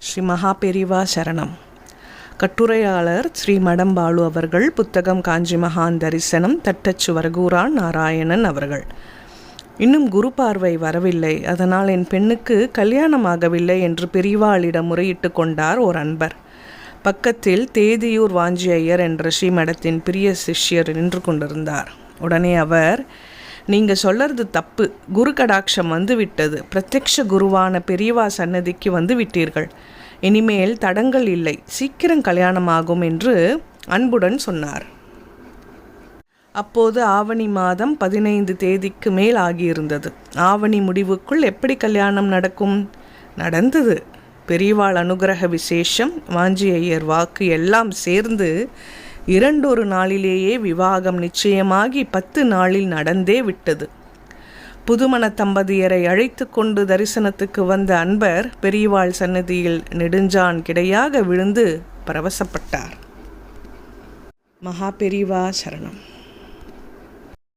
ஸ்ரீ மகாபெரிவா சரணம். கட்டுரையாளர் ஸ்ரீ மடம்பாலு அவர்கள். புத்தகம் காஞ்சி மகான் தரிசனம். தட்டச்சு வரகூரான் நாராயணன் அவர்கள். இன்னும் குரு பார்வை வரவில்லை, அதனால் என் பெண்ணுக்கு கல்யாணமாகவில்லை என்று பெரியவாளிடம் முறையிட்டு கொண்டார் ஓர் அன்பர். பக்கத்தில் தேதியூர் வாஞ்சி ஐயர் என்ற ஸ்ரீமடத்தின் பிரிய சிஷ்யர் நின்று கொண்டிருந்தார். உடனே அவர், நீங்கள் சொல்கிறது தப்பு, குரு கடாட்சம் வந்து விட்டது, பிரத்யக்ஷ குருவான பெரியவா சன்னதிக்கு வந்து விட்டீர்கள், இனிமேல் தடங்கள் இல்லை, சீக்கிரம் கல்யாணமாகும் என்று அன்புடன் சொன்னார். அப்போது ஆவணி மாதம் 15 தேதிக்கு மேல் ஆகியிருந்தது. ஆவணி முடிவுக்குள் எப்படி கல்யாணம் நடக்கும்? நடந்தது. பெரியவாள் அனுகிரக விசேஷம், வாஞ்சி ஐயர் வாக்கு எல்லாம் சேர்ந்து 2 நாளிலேயே விவாகம் நிச்சயமாகி 10 நாளில் நடந்தே விட்டது. புதுமண தம்பதியரை அழைத்து கொண்டு தரிசனத்துக்கு வந்த அன்பர் பெரியவாள் சன்னதியில் நெடுஞ்சான் கிடையாக விழுந்து பரவசப்பட்டார். மகாபெரிவா சரணம்.